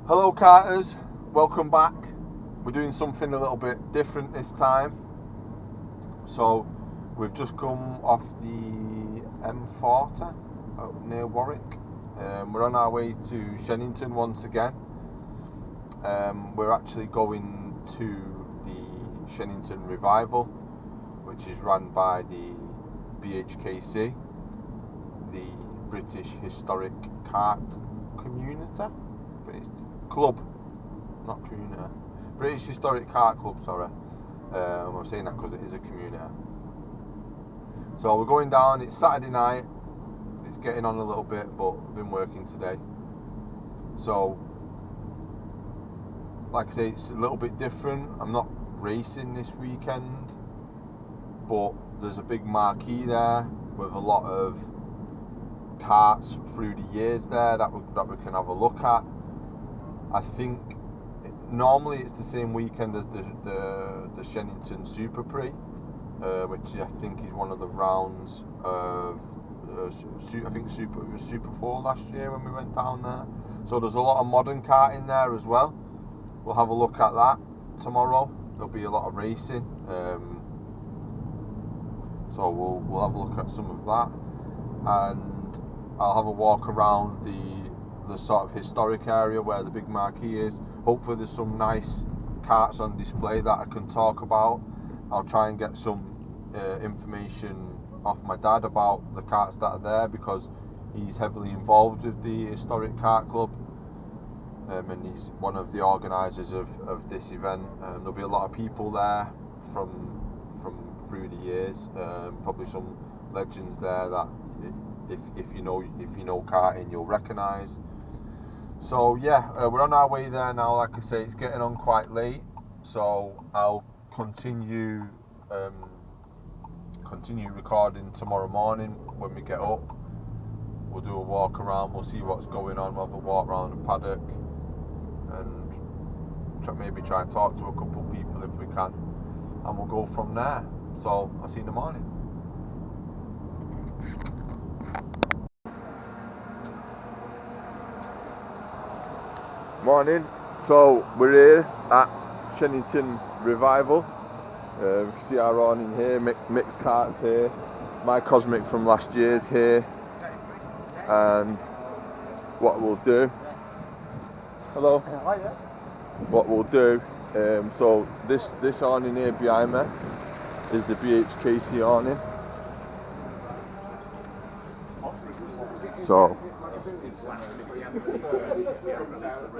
Hello karters, welcome back. We're doing something a little bit different this time. So we've just come off the M40 near Warwick. We're on our way to Shenington once again. We're actually going to the Shenington Revival, which is run by the BHKC, the British Historic Kart Community. Club, not community. British Historic Kart Club, sorry. I'm saying that because it is a community. So we're going down, it's Saturday night, it's getting on a little bit, but I've been working today. So, like I say, it's a little bit different. I'm not racing this weekend, but there's a big marquee there with a lot of karts through the years there that we can have a look at. I think normally it's the same weekend as the Shenington Super Prix, which I think is one of the rounds of I think it was Super 4 last year when we went down there. So there's a lot of modern karting there as well. We'll have a look at that tomorrow. There'll be a lot of racing, so we'll have a look at some of that, and I'll have a walk around the sort of historic area where the big marquee is. Hopefully there's some nice karts on display that I can talk about. I'll try and get some information off my dad about the karts that are there, because he's heavily involved with the Historic Kart Club, and he's one of the organisers of this event. There'll be a lot of people there from through the years, probably some legends there that if you know karting you'll recognise. So yeah, we're on our way there now. Like I say, it's getting on quite late, so I'll continue recording tomorrow morning when we get up. We'll do a walk around, we'll see what's going on, we'll have a walk around the paddock and maybe try and talk to a couple of people if we can, and we'll go from there. So I'll see you in the morning. Morning. So we're here at Shenington Revival. You can see our awning here, mixed karts here. My Cosmic from last year's here. And what we'll do, hello. What we'll do, so this awning here behind me is the BHKC awning. So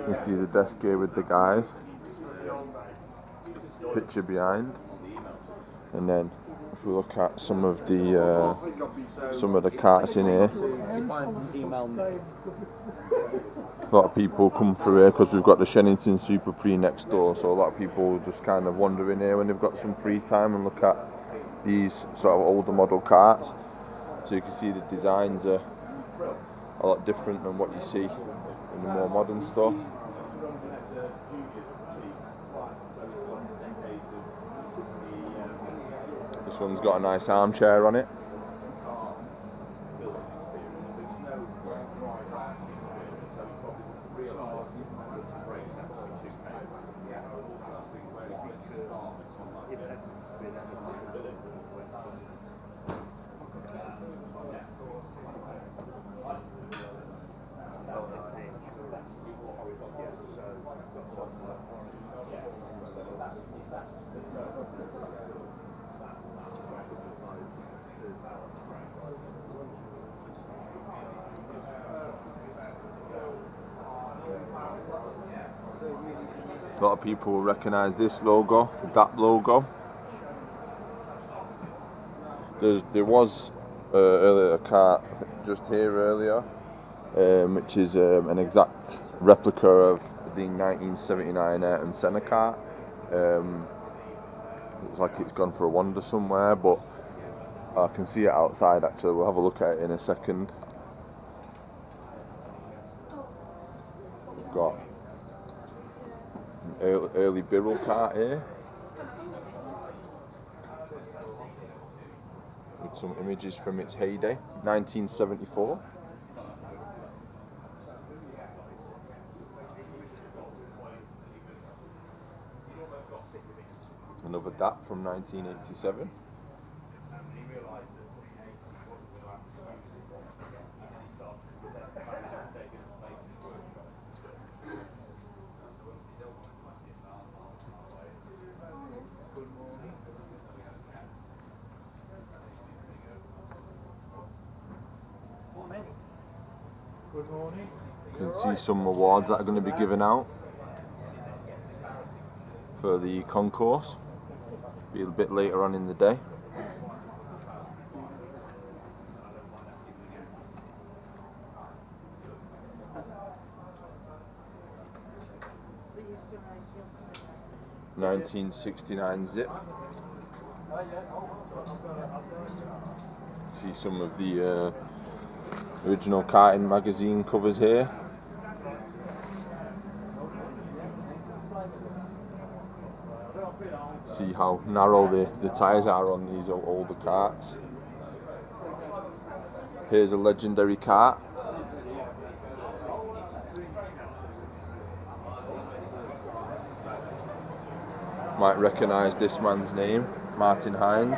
you see the desk here with the guys, picture behind, and then if we look at some of the karts in here, a lot of people come through here because we've got the Shenington Super Prix next door, so a lot of people just kind of wander in here when they've got some free time and look at these sort of older model karts. So you can see the designs are a lot different than what you see in the more modern stuff. This one's got a nice armchair on it. A lot of people will recognise this logo, that logo. There was earlier a kart just here earlier, which is an exact replica of the 1979 Ayrton Senna kart. Looks like it's gone for a wander somewhere, but I can see it outside actually. We'll have a look at it in a second. We've got an early Birrell kart here, with some images from its heyday, 1974. Another DAP from 1987. Good morning. You can see some awards that are going to be given out for the concourse. Be a bit later on in the day. (1969) zip. See some of the original karting magazine covers here. See how narrow the tyres are on these older karts. Here's a legendary kart. Might recognise this man's name, Martin Hines.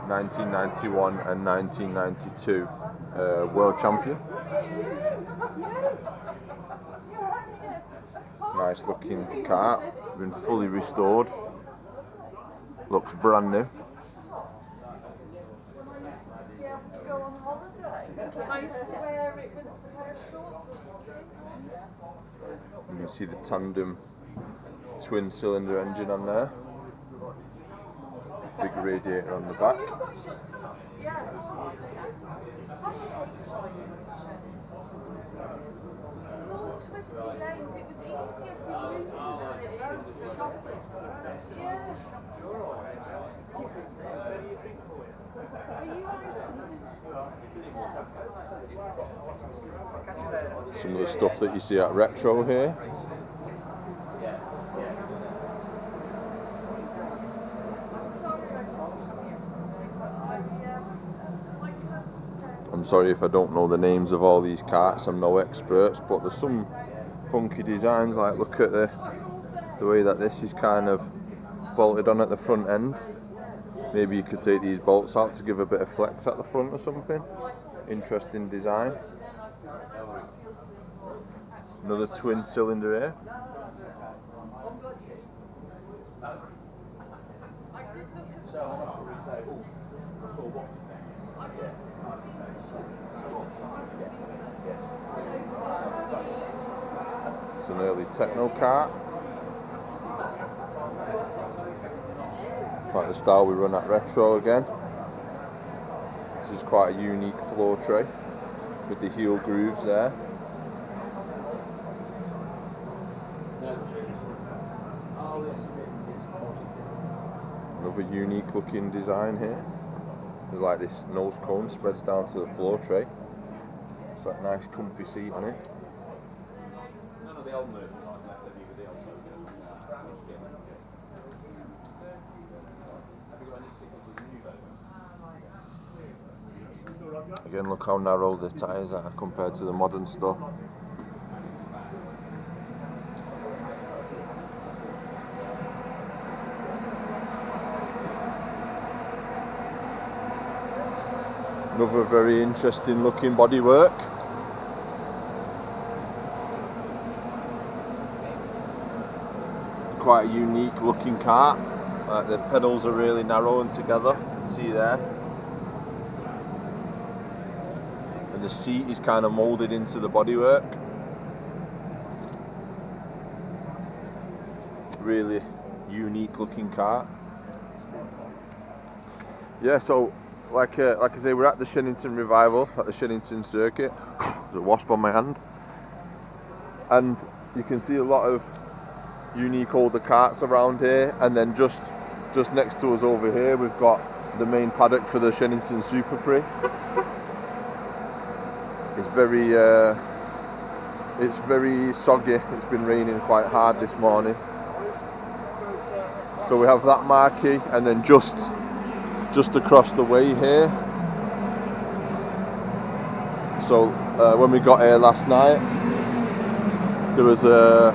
1991 and 1992 world champion. Nice looking kart, been fully restored. Looks brand new. You can see the tandem twin cylinder engine on there. Big radiator on the back. Some of the stuff that you see at Retro here. I'm sorry if I don't know the names of all these karts, I'm no experts, but there's some funky designs, like look at the way that this is kind of bolted on at the front end. Maybe you could take these bolts out to give a bit of flex at the front or something. Interesting design. Another twin cylinder here. It's an early techno kart. Like the style we run at Retro again. This is quite a unique floor tray with the heel grooves there. Another unique looking design here. There's like this nose cone spreads down to the floor tray. It's that nice comfy seat on it. Again, look how narrow the tyres are compared to the modern stuff. Another very interesting looking bodywork. Quite a unique looking kart. The pedals are really narrow and together. See there. And the seat is kind of moulded into the bodywork. Really unique looking kart. Yeah, so like I say, we're at the Shenington Revival at the Shenington circuit. There's a wasp on my hand, and you can see a lot of unique older karts around here. And then just next to us over here, we've got the main paddock for the Shenington Super Prix. It's very soggy. It's been raining quite hard this morning. So we have that marquee, and then just across the way here So when we got here last night, there was a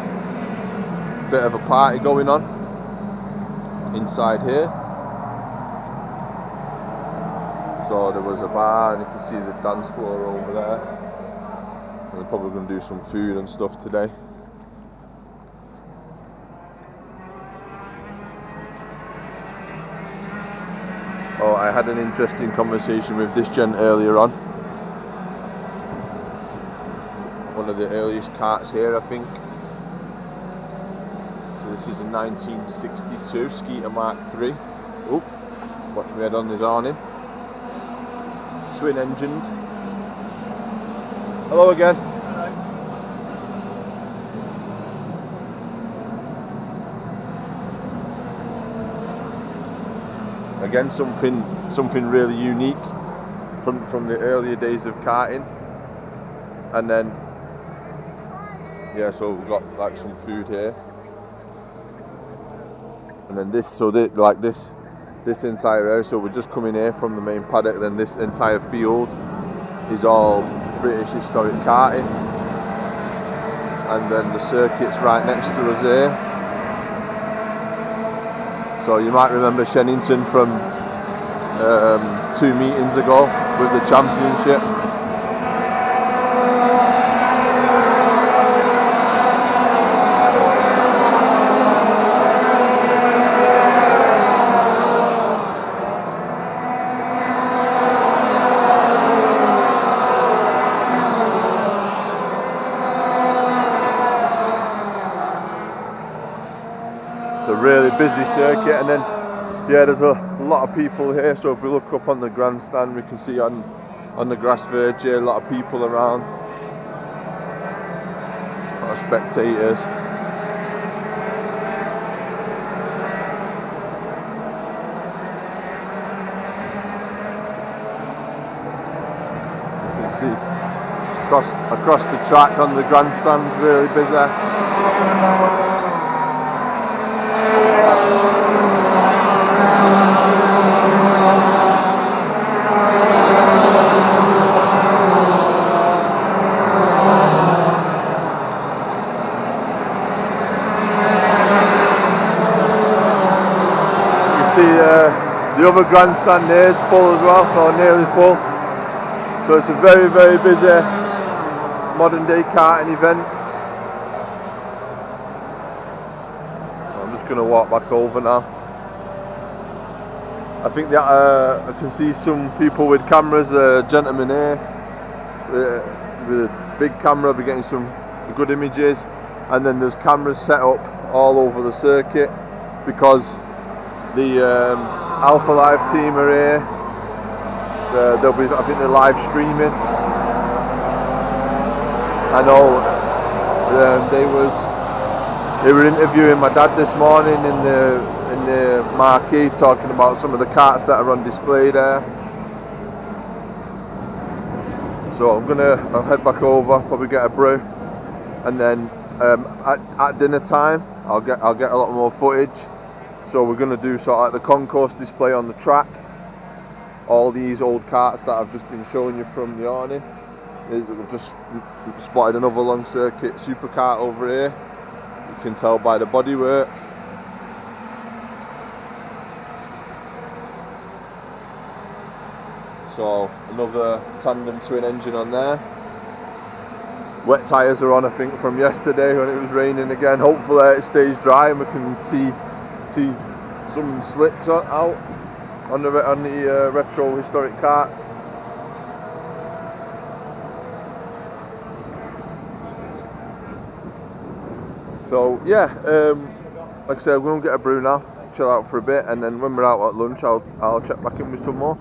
bit of a party going on inside here. So there was a bar, and you can see the dance floor over there. And we're probably going to do some food and stuff today. Oh, I had an interesting conversation with this gent earlier on. One of the earliest karts here, I think. So this is a 1962 Skeeter Mark III. Oh, watch me head on this awning. Twin engined. Hello again. Hello. Again, something really unique from the earlier days of karting. And then yeah, so we've got like some food here. And then this, so this entire area, so we're just coming here from the main paddock, then this entire field is all British historic karting, and then the circuit's right next to us here. So you might remember Shenington from 2 meetings ago with the championship. It's a really busy circuit, and then yeah, there's a lot of people here. So if we look up on the grandstand, we can see on the grass verge here a lot of people around, a lot of spectators. You can see across the track on the grandstand, really busy. The other grandstand there is full as well, or nearly full. So it's a very, very busy modern day karting event. I'm just going to walk back over now. I think that I can see some people with cameras, a gentleman here with a big camera, be getting some good images, and then there's cameras set up all over the circuit because the Alpha Live team are here. They'll be, I think they're live streaming. I know they were interviewing my dad this morning in the marquee, talking about some of the karts that are on display there. So I'll head back over, probably get a brew, and then at dinner time I'll get a lot more footage. So we're going to do sort of like the concourse display on the track. All these old karts that I've just been showing you from the awning. We've just spotted another long circuit supercar over here. You can tell by the bodywork. So another tandem twin engine on there. Wet tyres are on, I think, from yesterday when it was raining again. Hopefully it stays dry and we can see some slips out on the retro historic karts. So yeah, like I said, we're gonna get a brew now, chill out for a bit, and then when we're out at lunch, I'll check back in with some more.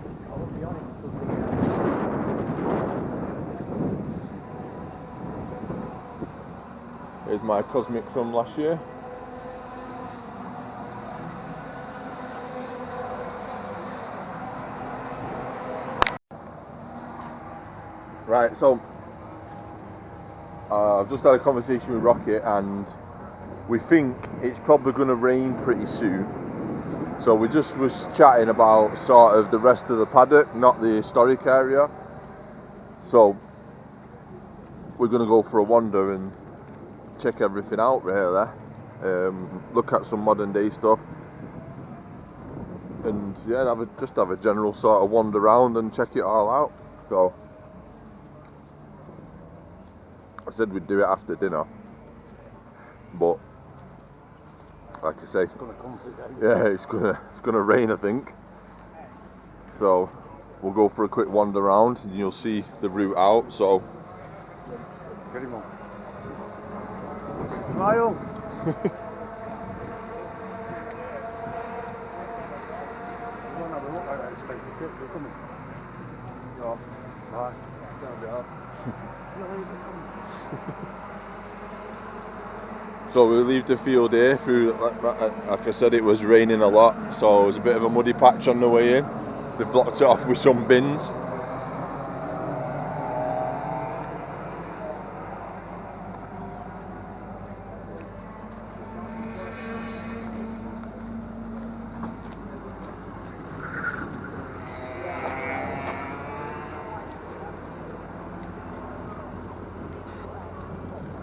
Here's my Cosmic from last year. Right, so I've just had a conversation with Rocket, and we think it's probably going to rain pretty soon. So we just was chatting about sort of the rest of the paddock, not the historic area. So we're going to go for a wander and check everything out really. Look at some modern day stuff. And yeah, just have a general sort of wander around and check it all out. So I said we'd do it after dinner, but like I say, it's gonna rain, I think. So we'll go for a quick wander around, and you'll see the route out. So Smile. So we leave the field here. Like I said, it was raining a lot, so it was a bit of a muddy patch on the way in. They've blocked it off with some bins.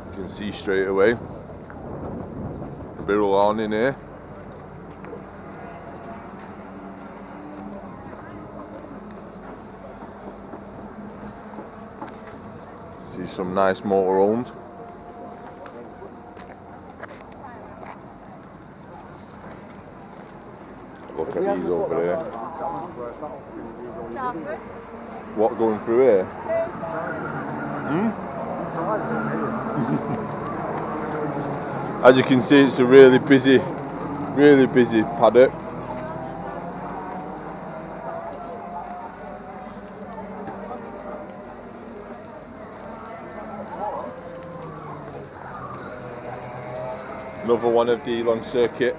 You can see straight away. Barrel on in here. See some nice motorhomes. Look at these over there. What going through here? As you can see, it's a really busy paddock. Another one of the long circuit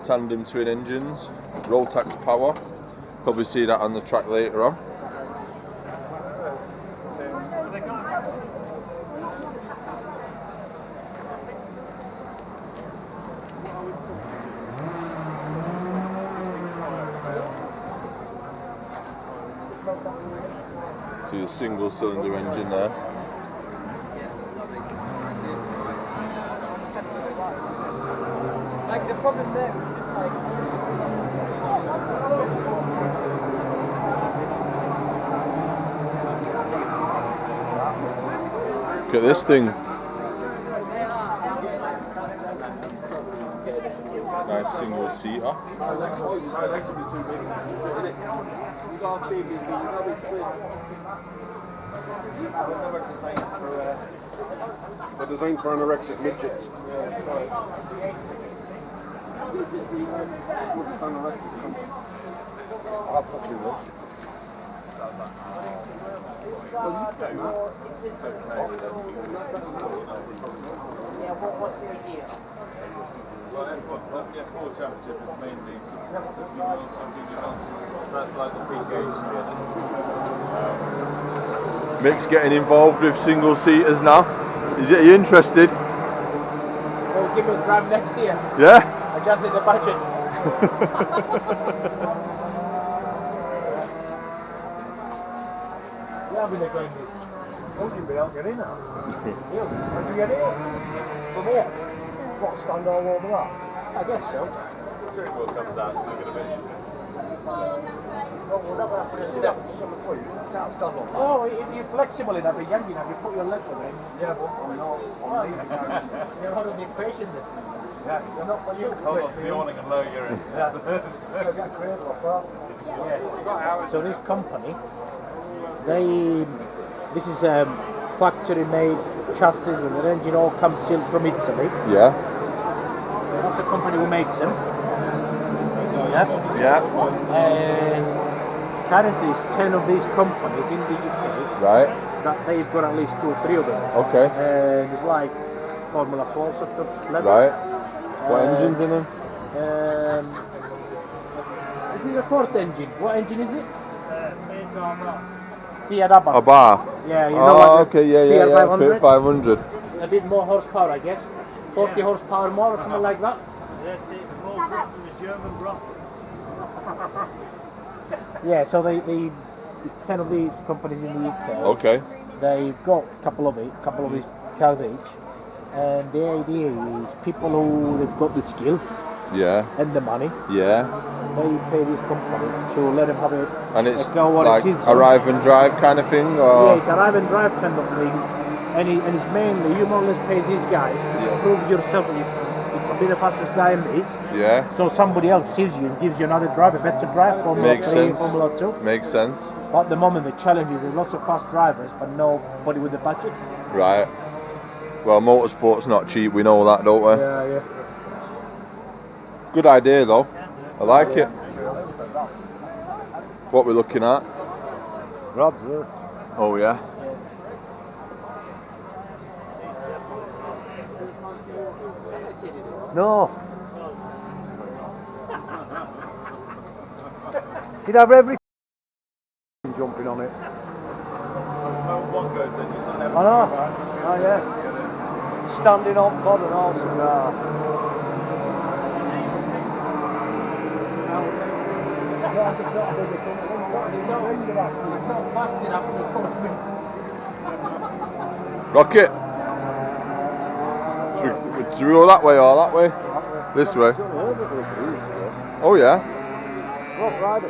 tandem twin engines, Rotax power. Probably see that on the track later on. See the single cylinder engine there. Like the problem there is like look at this thing. Nice single seater. They're designed for anorexic midgets. F4 championship is mainly 60 miles, 100 miles. That's like the big gauge together. Mick's getting involved with single seaters now. Are you interested? Well, give me a drive next year. Yeah? I just need the budget. Yeah, I've been going this. Oh, you'll be able to get in now. When do you get in? From here. What, stand all over that? I guess so. The steering wheel comes out, it's not going to be easy. Well, we're not going to put a step. You can't stand on that. Oh, if you're flexible enough, you're young enough, you put your leg on it. Yeah, but I'm not. You're out of the equation then. Yeah, You're not for you. hold on to the awning and lower your in. Yeah. So this company, this is factory-made chassis with the engine all comes sealed from Italy. Yeah. That's the company who makes them. Yeah. Yeah. Currently, it's 10 of these companies in the UK. Right. That they've got at least 2 or 3 of them. Okay. And it's like Formula 4 sort of level. Right. What engines in them? This is a Ford engine. What engine is it? Fiat Abarth. A bar. Yeah, you know what? Okay, yeah, Fiat 500. 500. A bit more horsepower, I guess. 40 horsepower more or something like that. That's it, more broth than the German broth. Yeah, so it's 10 of these companies in the UK. Okay. They've got a couple of his cars each, and the idea is people who they've got the skill Yeah. and the money, Yeah. they pay this company to let them have it. And it's go what like it is, arrive and drive kind of thing, or yeah, it's arrive and drive kind of thing, and it's mainly you more or less pay these guys to prove yourself that you can be the fastest guy in this. yeah. So somebody else sees you and gives you another drive, a better drive, Formula Makes 3, sense. Formula 2. Makes sense. But at the moment the challenge is there's lots of fast drivers but nobody with the budget. Right. Well, motorsport's not cheap. We know that, don't we? Yeah. Good idea though. I like it. What we're looking at? Rods there. Oh yeah. No. You'd have every Jumping on it. One goes in, you sign I know. Oh yeah. Standing on pod and all some Rocket. Should we go that way or that way? This way. Oh yeah. Rough rider. I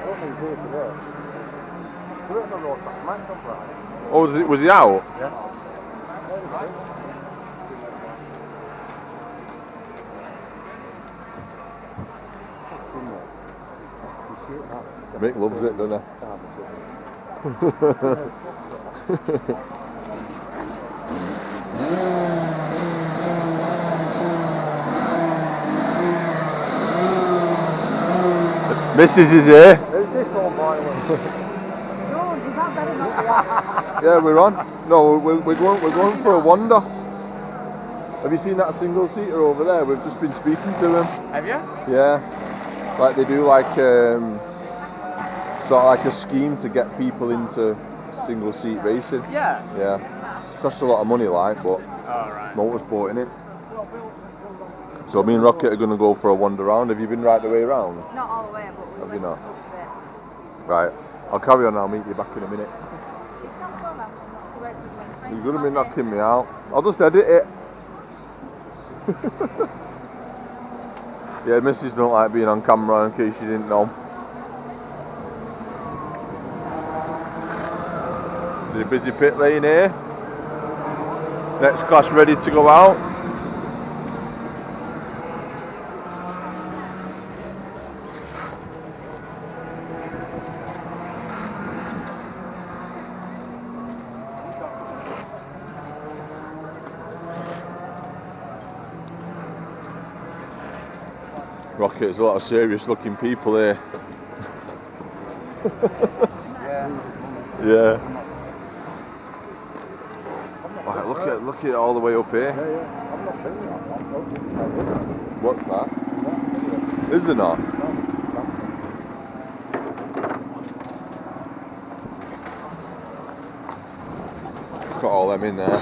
don't think he's here today. Do it on the road track. Might come Friday. Oh, was he out? Yeah. Mick loves it, doesn't he? Mrs. is here. Who's this old boy? Yeah, we're on. No, we're going for a wander. Have you seen that single seater over there? We've just been speaking to him. Have you? Yeah, like they do like sort of like a scheme to get people into single seat racing. Yeah. Yeah, costs a lot of money, like, but Alright. motorsport in it. So me and Rocket are going to go for a wander round. Have you been right the way around? Not all the way, but we Have went you not? up a bit. Right, I'll carry on. I'll meet you back in a minute. You're going to be knocking me out. I'll just edit it. Yeah, Mrs. don't like being on camera, in case you didn't know. There's a busy pit lane here. Next class ready to go out. Rocket, there's a lot of serious looking people here. Yeah. Right, look at it all the way up here. What's that? Is there not? Look at all them in there.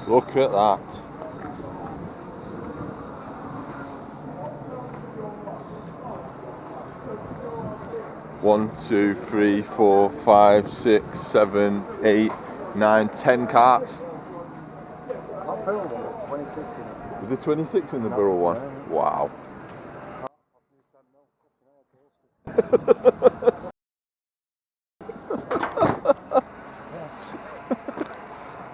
Look at that. One, 2, 3, 4, 5, 6, 7, 8, 9, 10 carts. That Pearl one was 26 in it. Was there 26 in the Burrow one? Wow.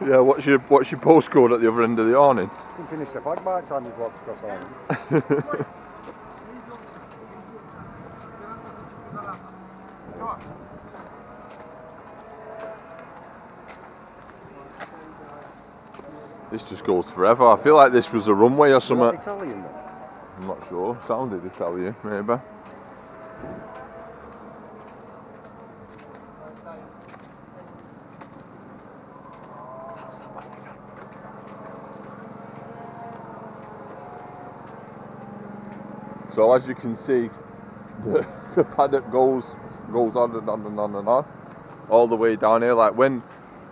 Yeah, what's your postcode at the other end of the awning? You can finish the flag by the time you've walked across all. This just goes forever. I feel like this was a runway or something. Italian then? I'm not sure. Sounded Italian, maybe. So as you can see, the paddock goes on and on and on and on, all the way down here. Like when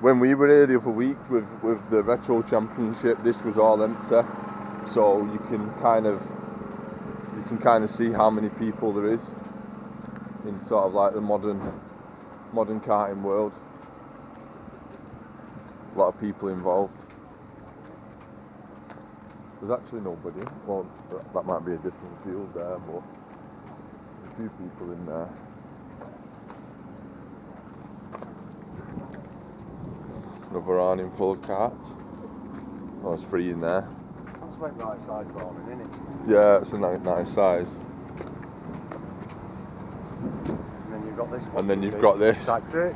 we were here the other week with the Retro Championship, this was all empty. So you can kind of see how many people there is in sort of like the modern modern karting world. A lot of people involved. There's actually nobody. Well, that might be a different field there, but there's a few people in there. Another awning full of karts. Oh, it's free in there. That's about the right size for awning, isn't it? Yeah, it's a nice size. And then you've got this one. And then you've got this. Taxi.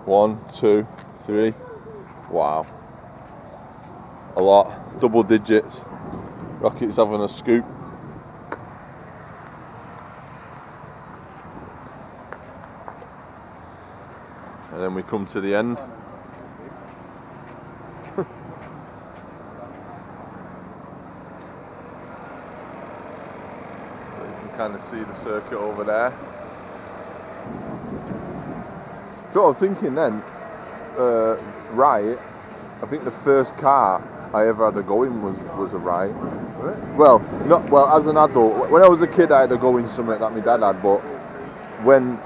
1, 2, 3. Wow. A lot. Double digits. Rocket's having a scoop. And then we come to the end. So you can kind of see the circuit over there. So I was thinking then, right, I think the first car I ever had a go in was a right. Well, as an adult. When I was a kid I had a go in something that my dad had, but when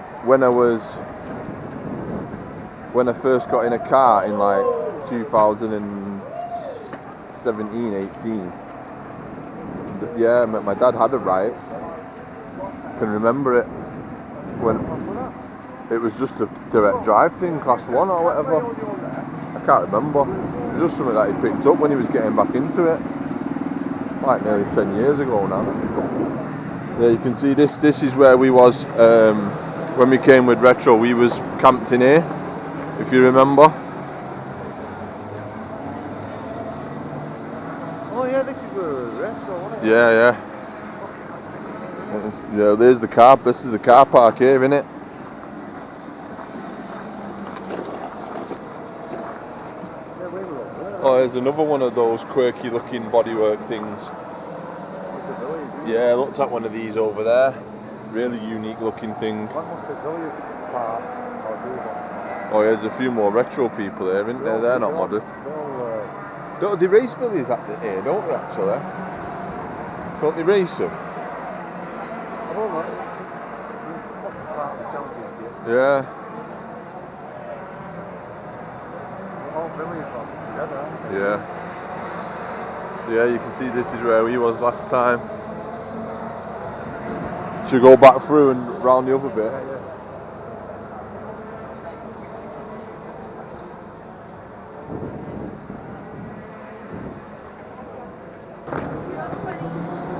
I first got in a car in like 2017, 18, yeah, my dad had a right. I can remember it when it was just a direct drive thing, class 1 or whatever. I can't remember. It was just something that he picked up when he was getting back into it. Like nearly 10 years ago now. Yeah, you can see this is where we was when we came with Retro. We was camped in here, if you remember. Oh yeah, this is where Retro, wasn't it? Yeah. Yeah, there's the car. This is the car park here, isn't it? Oh, there's another one of those quirky looking bodywork things. Yeah, I looked at one of these over there. Really unique looking thing. Oh, yeah, there's a few more retro people there, isn't there? They're not modern. Don't they race Billies at the here, don't they actually? Don't they race them? I don't know. Yeah. All Billies are together, aren't they? Yeah. Yeah, you can see this is where we was last time. Should we go back through and round the other bit? Yeah.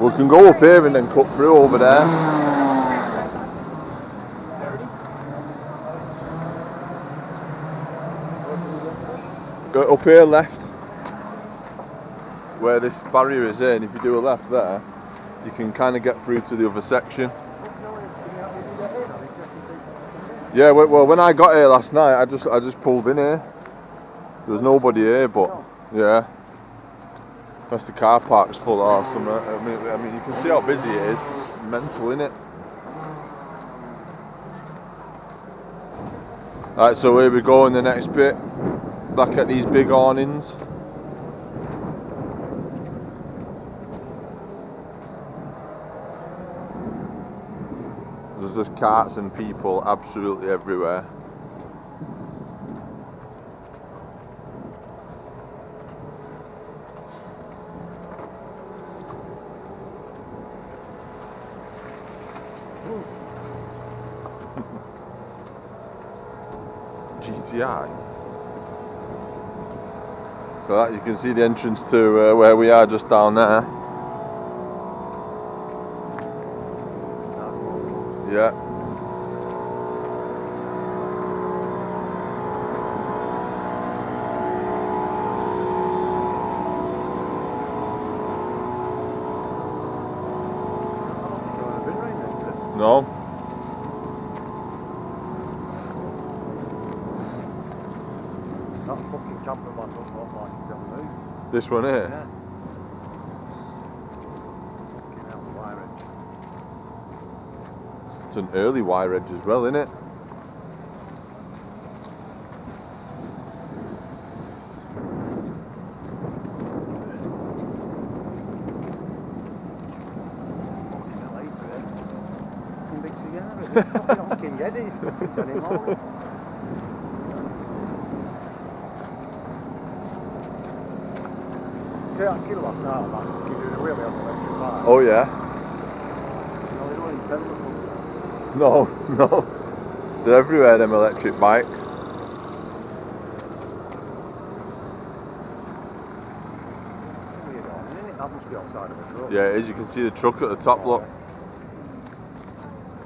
We can go up here and then cut through over there. Go up here left, where this barrier is in. If you do a left there, you can kind of get through to the other section. Yeah, well, when I got here last night, I just pulled in here. There was nobody here, but yeah. Unless the car park's full or something. I mean, you can see how busy it is. It's mental, innit? Right, so here we go in the next bit. Back at these big awnings. There's just carts and people absolutely everywhere. GTI. So that you can see the entrance to where we are just down there. Yeah. No. That fucking camper van doesn't look like it's on the move. This one here? Yeah. Fucking hell, wire edge. It's an early wire edge as well, isn't it? Fucking hell, 8 for it. on King Eddie, fucking 10 in the morning. See that kid last night, man? He's doing a wheelie on the electric bike. Oh yeah. No, they don't intend to put that. No, no. They're everywhere, them electric bikes. It's weird, isn't it? That must be outside of a truck. Yeah, it is. You can see the truck at the top, look.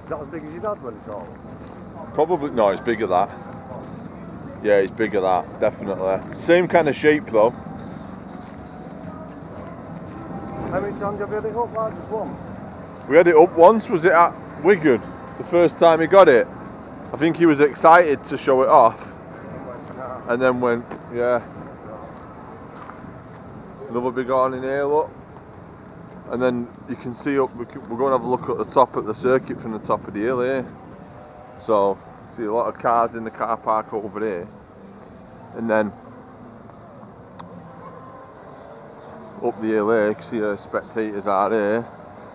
Is that as big as your dad when it's all? Probably, no, it's bigger that. Yeah, it's bigger that, definitely. Same kind of shape though. How many times have you had it up like just one? We had it up once, was it at Wigan? The first time he got it. I think he was excited to show it off. And then went, yeah. Another big horn in here, look. And then you can see up, we're going to have a look at the top of the circuit from the top of the hill here. So, see a lot of cars in the car park over here. And then up the hill here, you can see the spectators are here.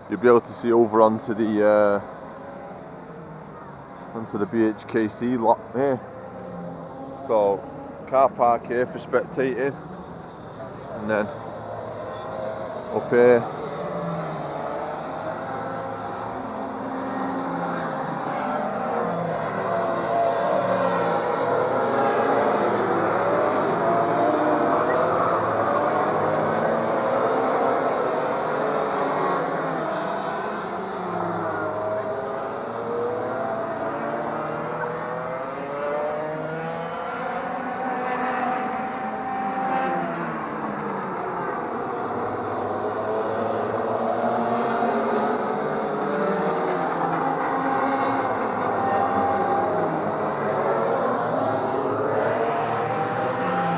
You'll be able to see over onto the BHKC lot here. So, car park here for spectating. And then up here.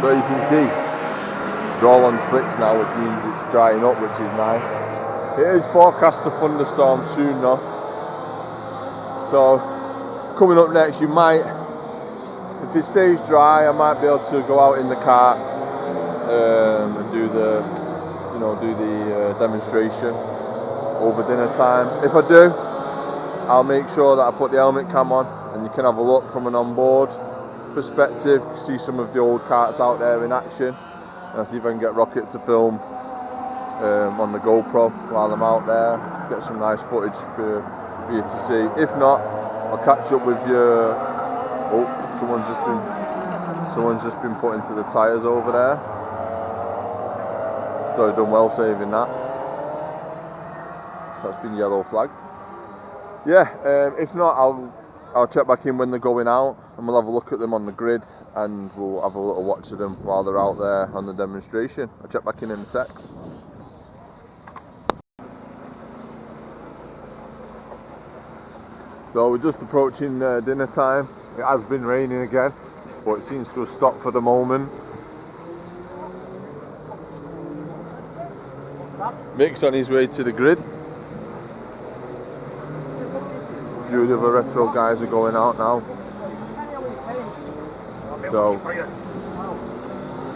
So you can see they're all on slicks now, which means it's drying up, which is nice. It is forecast to thunderstorm soon though. So coming up next, you might, if it stays dry, I might be able to go out in the Kart and do the, demonstration over dinner time. If I do, I'll make sure that I put the helmet cam on, and you can have a look from an onboard perspective, see some of the old karts out there in action, and I'll see if I can get Rocket to film on the GoPro while I'm out there, get some nice footage for you to see. If not, I'll catch up with you. Oh, someone's just been put into the tyres over there. So I've done well saving that. That's been yellow flagged. Yeah, if not, I'll check back in when they're going out, and we'll have a look at them on the grid, and we'll have a little watch of them while they're out there on the demonstration. I'll check back in a sec. So we're just approaching dinner time. It has been raining again, but it seems to have stopped for the moment. Mick's on his way to the grid. A few of the other retro guys are going out now. So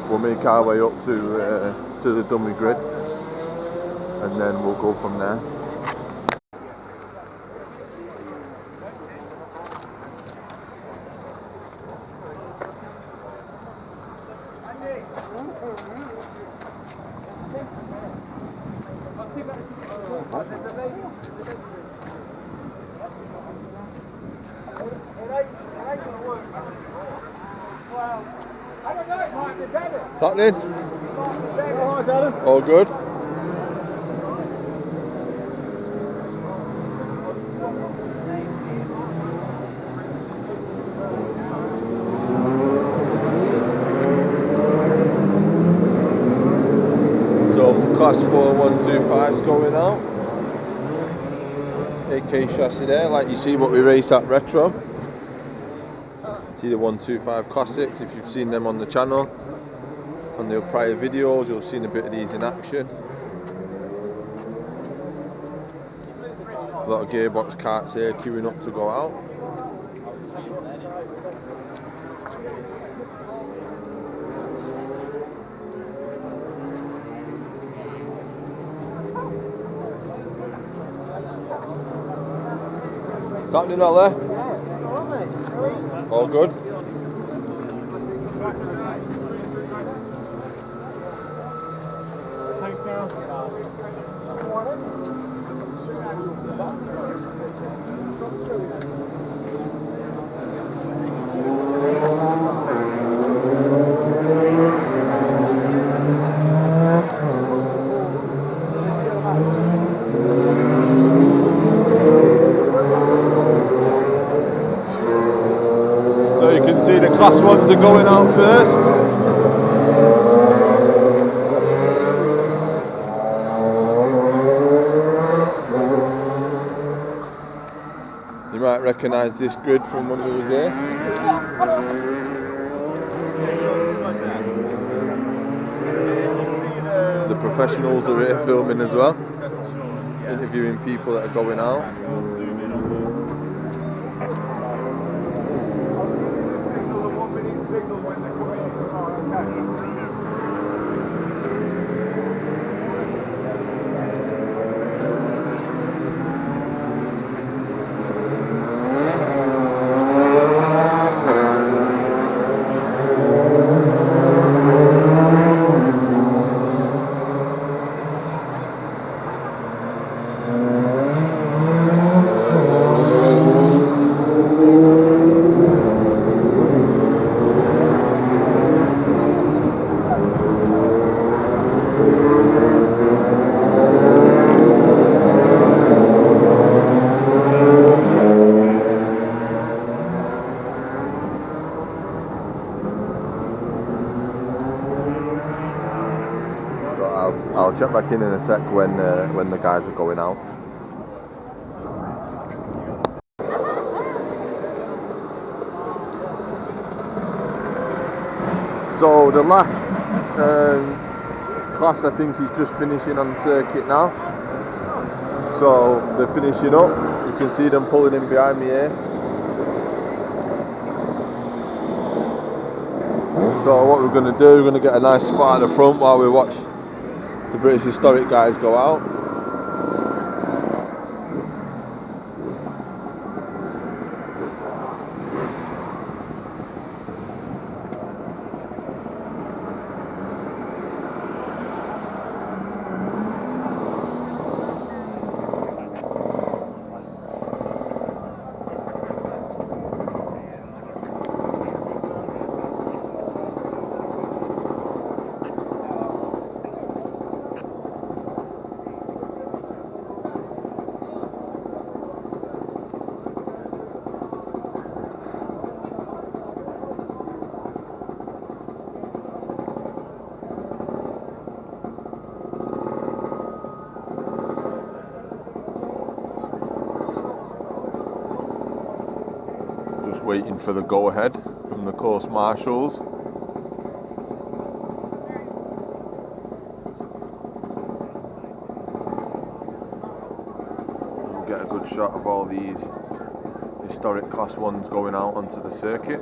we'll make our way up to the dummy grid, and then we'll go from there. What's happening? All good? Some class 4 125s going out. AK chassis there, like you see what we race at Retro. See the 125 classics if you've seen them on the channel. On the prior videos, you'll have seen a bit of these in action. A lot of gearbox karts here queuing up to go out. What's happening out there? All good? Thanks, Carol. So you can see the class ones are going out first. You might recognise this grid from when we was here. The professionals are here filming as well, interviewing people that are going out. I'll check back in a sec when the guys are going out. So the last class, I think, is just finishing on the circuit now. So they're finishing up. You can see them pulling in behind me here. So what we're going to do, we're going to get a nice spot at the front while we watch the British Historic guys go out. Waiting for the go-ahead from the course marshals. We'll get a good shot of all these historic class ones going out onto the circuit.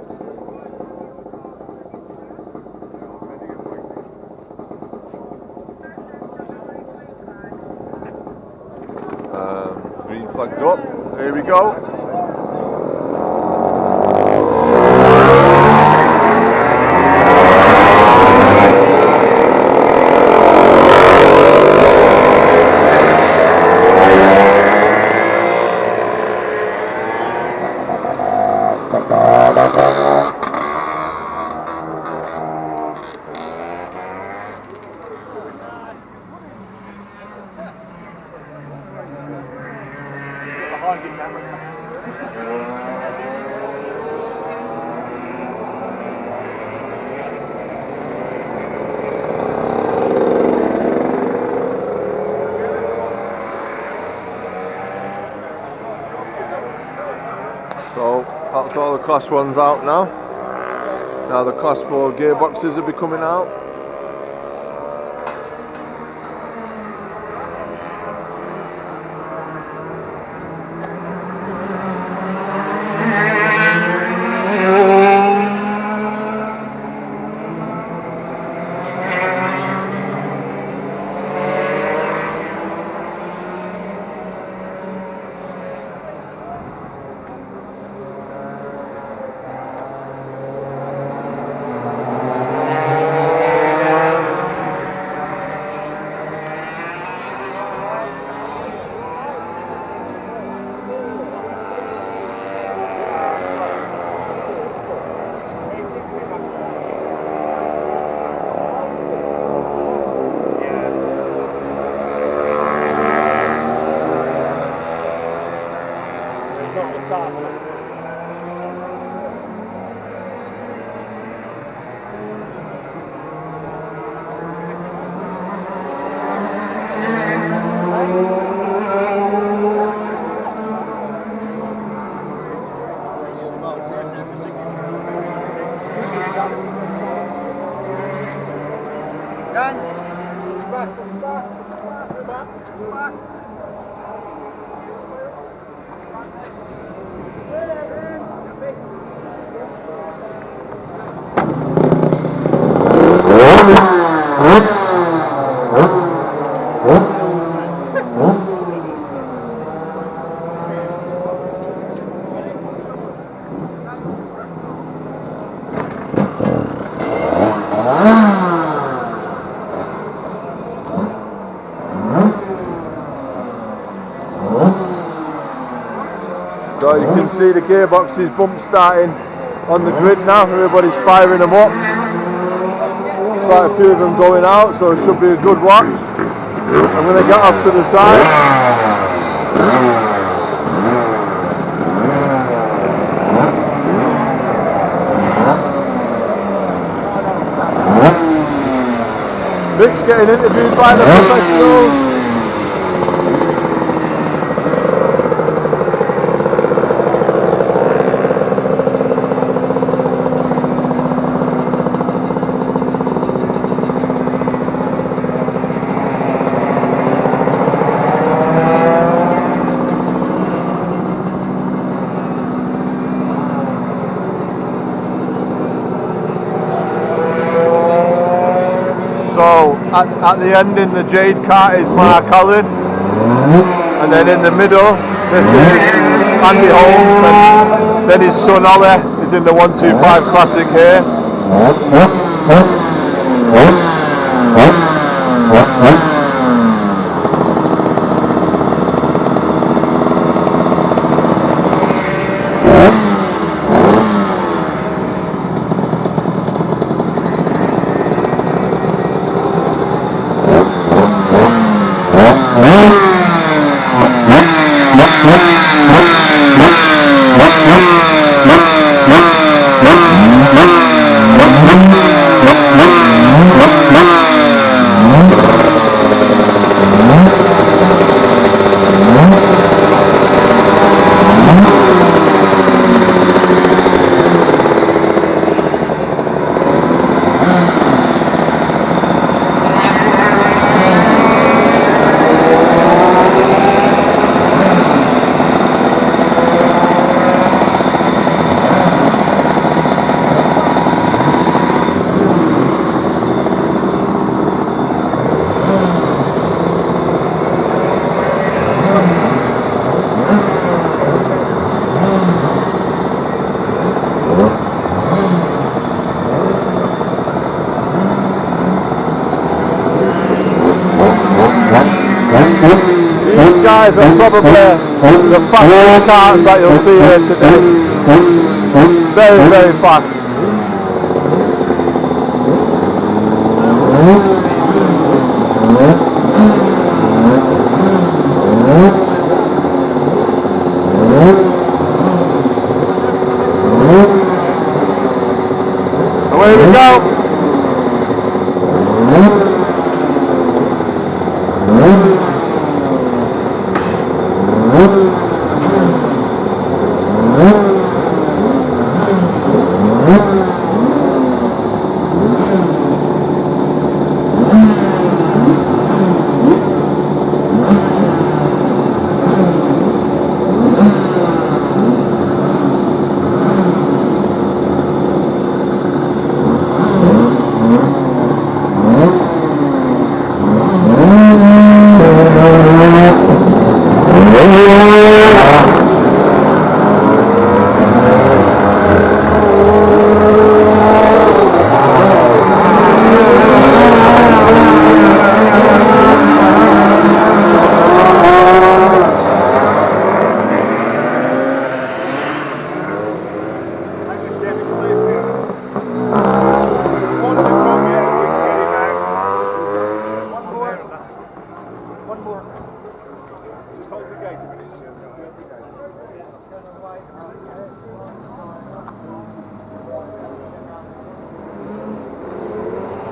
Green flag's up. Here we go. So that's all the class ones out now. Now the class 4 gearboxes will be coming out. So you can see the gearboxes bump starting on the grid now, everybody's firing them up. Quite a few of them going out, so it should be a good watch. I'm going to get off to the side. Vic's getting interviewed by the professionals. So at the end in the Jade Kart is Mark Allen, and then in the middle this is Andy Holmes, and then his son Ollie is in the 125 Classic here. These guys are probably the fastest karts that you'll see here today. Very, very fast. Away we go.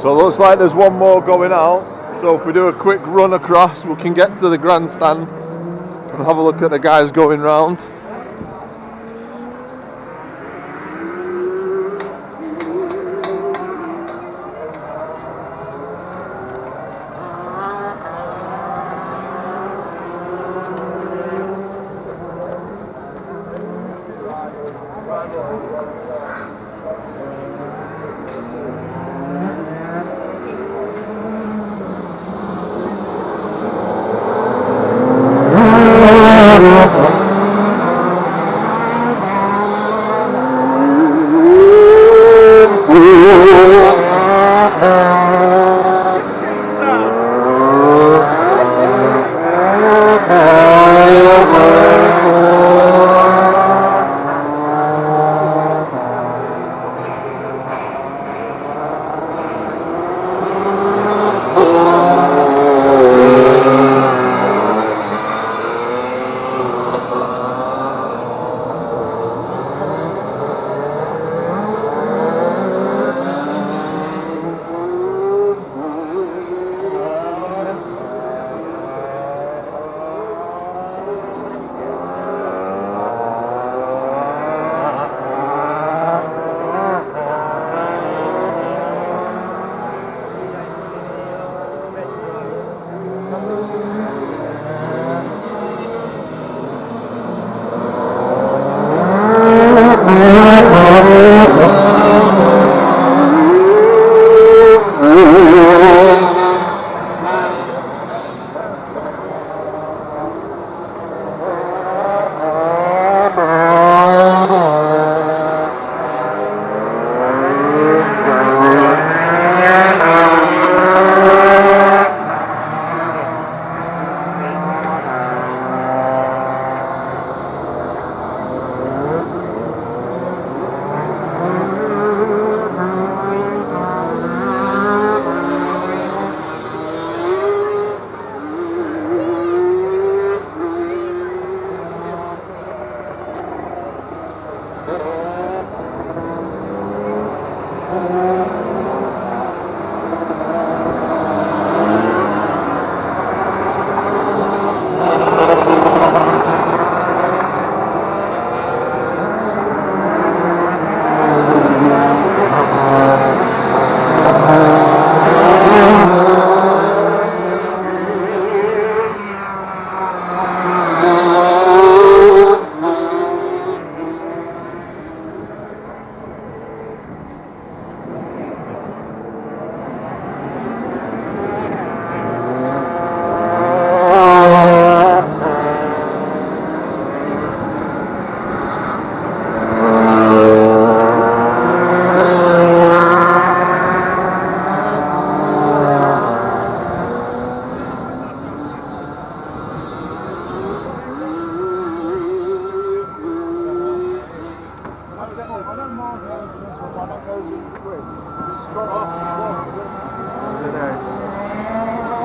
So it looks like there's one more going out, so if we do a quick run across we can get to the grandstand and have a look at the guys going round.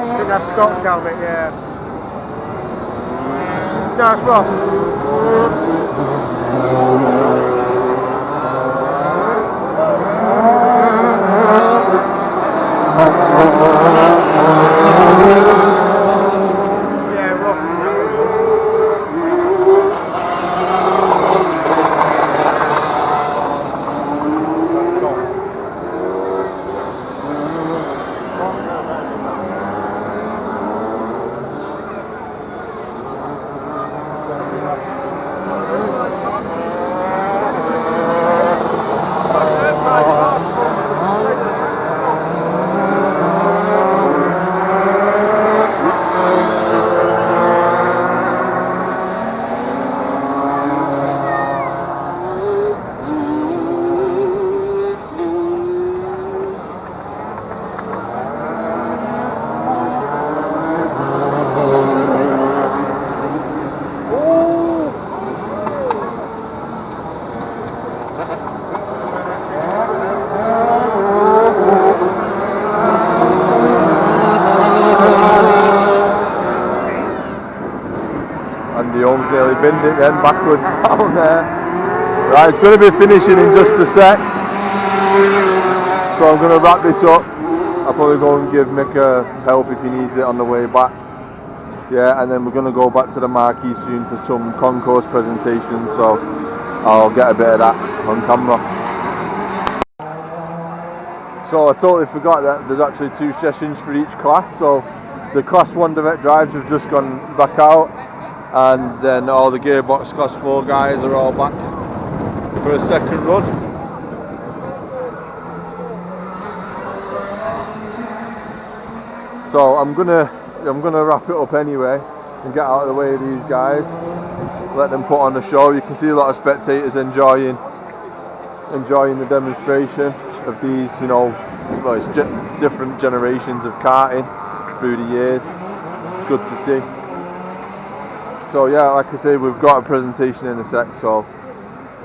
I think that's Scott's helmet, yeah. No, it's Ross. Nearly binned it then backwards down there. Right, it's going to be finishing in just a sec, so I'm going to wrap this up. I'll probably go and give Mick a help if he needs it on the way back. Yeah, and then we're going to go back to the marquee soon for some concourse presentations, so I'll get a bit of that on camera. So I totally forgot that there's actually 2 sessions for each class, so the class 1 direct drives have just gone back out, and then all the gearbox class 4 guys are all back for a second run. So I'm gonna wrap it up anyway and get out of the way of these guys, let them put on the show. You can see a lot of spectators enjoying the demonstration of these, you know, well, it's different generations of karting through the years. It's good to see. So yeah, like I say, we've got a presentation in a sec, so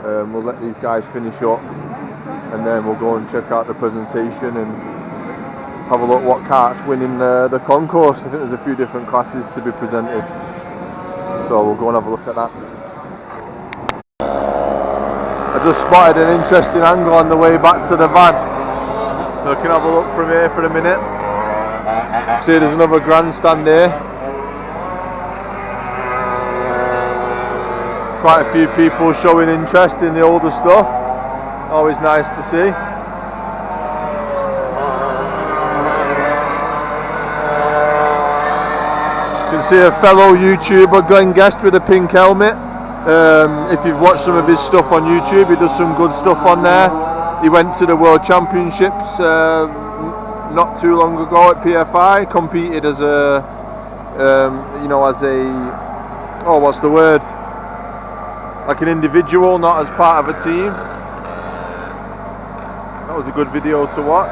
we'll let these guys finish up, and then we'll go and check out the presentation and have a look what karts winning the concourse. I think there's a few different classes to be presented, so we'll go and have a look at that. I just spotted an interesting angle on the way back to the van, so I can have a look from here for a minute. See, there's another grandstand here. Quite a few people showing interest in the older stuff. Always nice to see. You can see a fellow YouTuber, Glenn Guest, with a pink helmet. If you've watched some of his stuff on YouTube, he does some good stuff on there. He went to the World Championships not too long ago at PFI, competed as a, what's the word? Like an individual, not as part of a team. That was a good video to watch.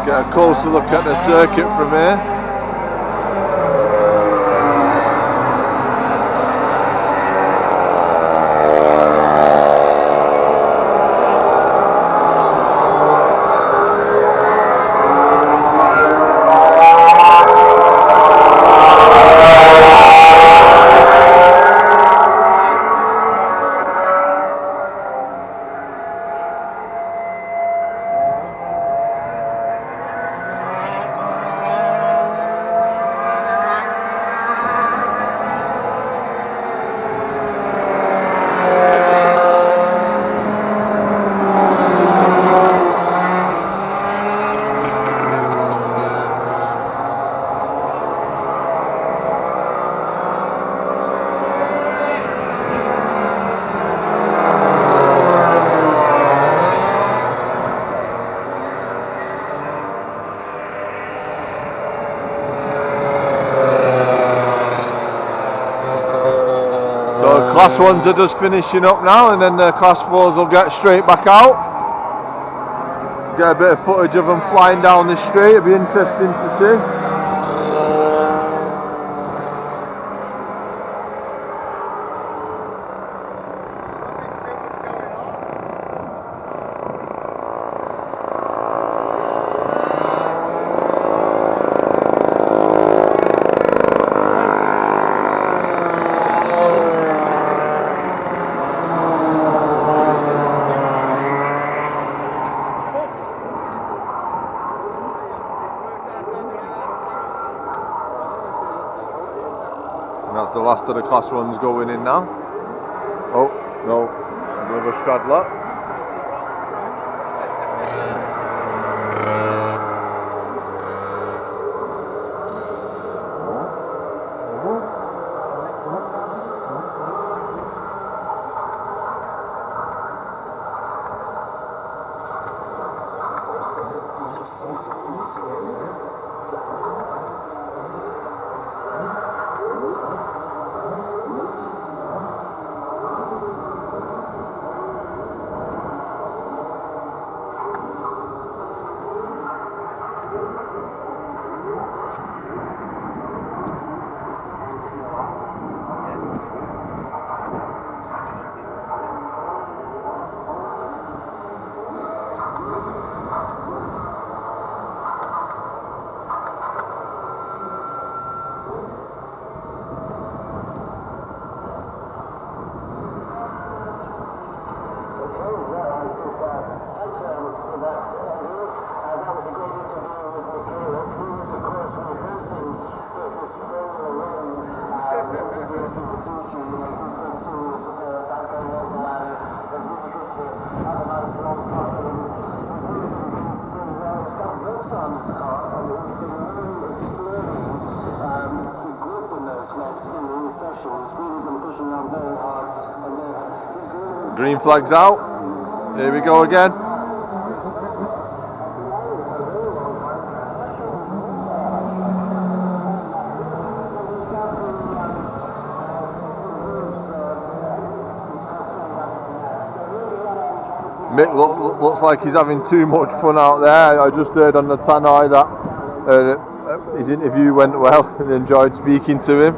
Get a closer look at the circuit from here. Class 1s are just finishing up now, and then the Class 4s will get straight back out. Get a bit of footage of them flying down the straight, it'll be interesting to see. That's the last of the Class 1s going in now. Oh, no, another straddler. Green flag's out. Here we go again. Mick looks like he's having too much fun out there. I just heard on the tannoy that his interview went well and enjoyed speaking to him.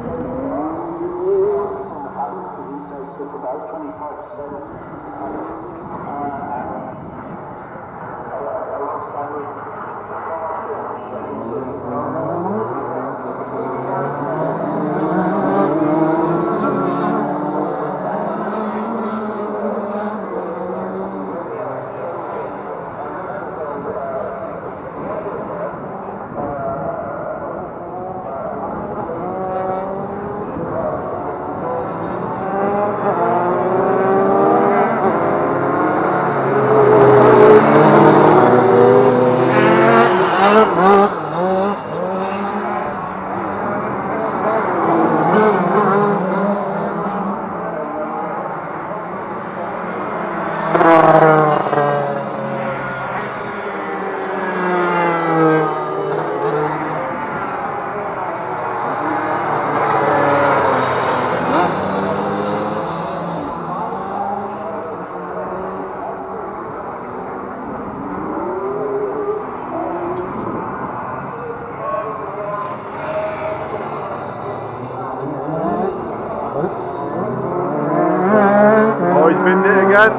Oh, he's binned it again.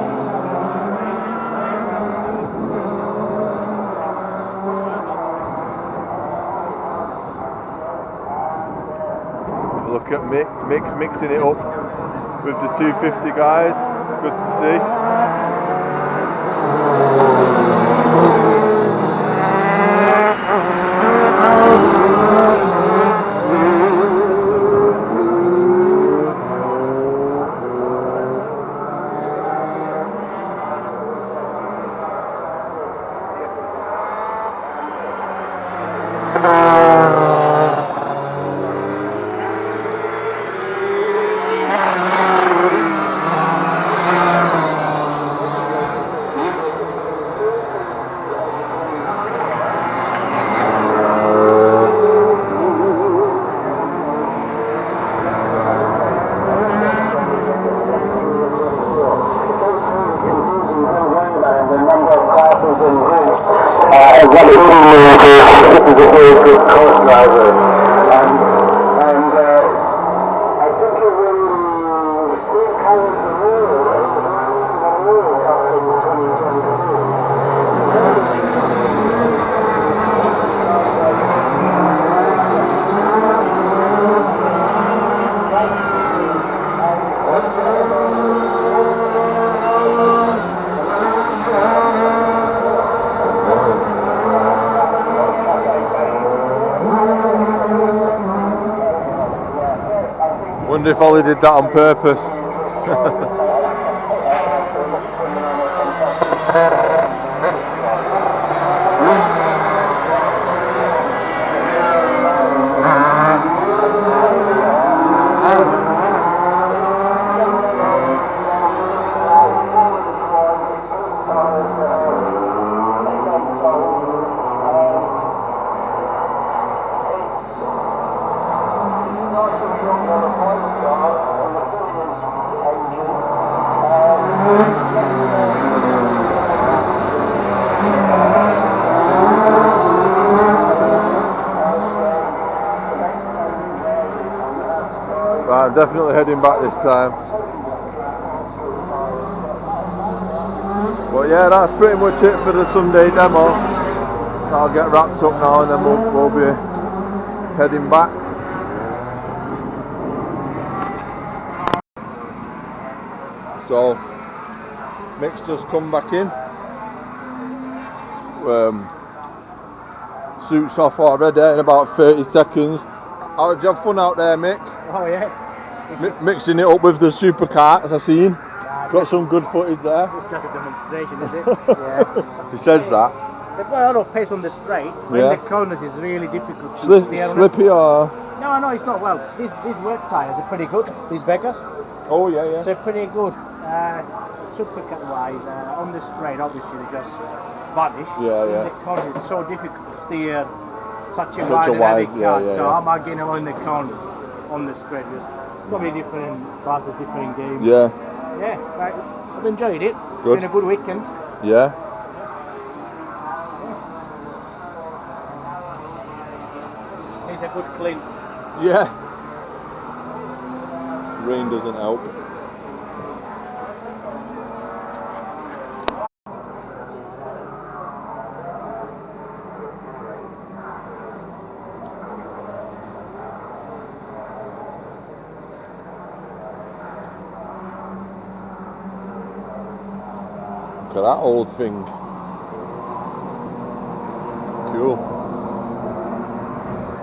Look at Mick's mixing it up with the 250 guys. Good to see. Wonder if Ollie did that on purpose. Right, I'm definitely heading back this time. But yeah, that's pretty much it for the Sunday demo. That'll get wrapped up now and then we'll be heading back. So, Mick's just come back in. Suits off already in about 30 seconds. How did you have fun out there, Mick? Oh yeah. Mixing it up with the super kart, as I seen. Got some good footage there. It's just a demonstration, is it? Yeah. He says that. They've got a lot of pace on the straight. When Yeah. the corners is really difficult to steer on. Slippy or? No, it's not. Well, these work tyres are pretty good. These Vegas. Oh yeah. So pretty good. supercut wise, on the straight, obviously they just vanish. Yeah, yeah. In the corner, it's so difficult to steer such a Such wide a and heavy wide, yeah, kart. yeah, So yeah. I'm again on the corner, on the straight. It's probably different classes, different games. Yeah. Yeah, right. I've enjoyed it. Good. Been a good weekend. Yeah. It's a good clean. Yeah. Rain doesn't help. Look at that old thing. Cool.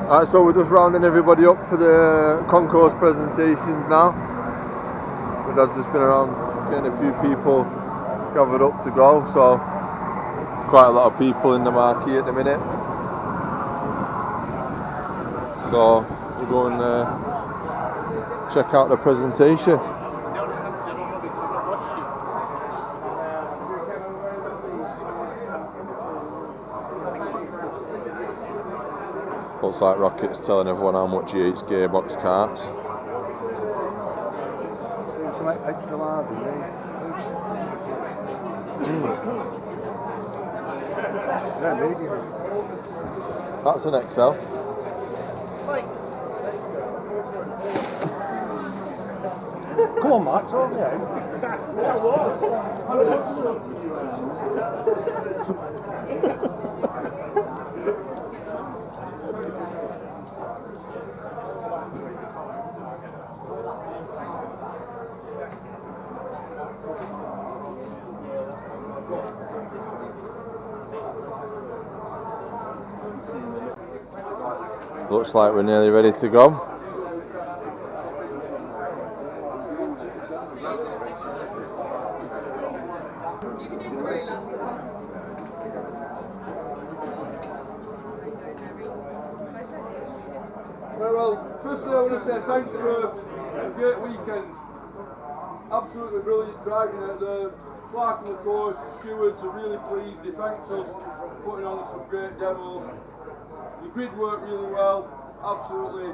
Alright, so we're just rounding everybody up for the concourse presentations now. But Dad's just been around getting a few people gathered up to go, so quite a lot of people in the marquee at the minute. So we'll go and check out the presentation. Looks like Rocket's telling everyone how much he hates gearbox karts. Some extra large, yeah, medium. That's an XL. Come on, Max, over here. Looks like we're nearly ready to go. Well, firstly I want to say thanks for a great weekend. Absolutely brilliant driving at the Clark and the course. The stewards are really pleased. They thanked us for putting on some great demos. The grid worked really well, absolutely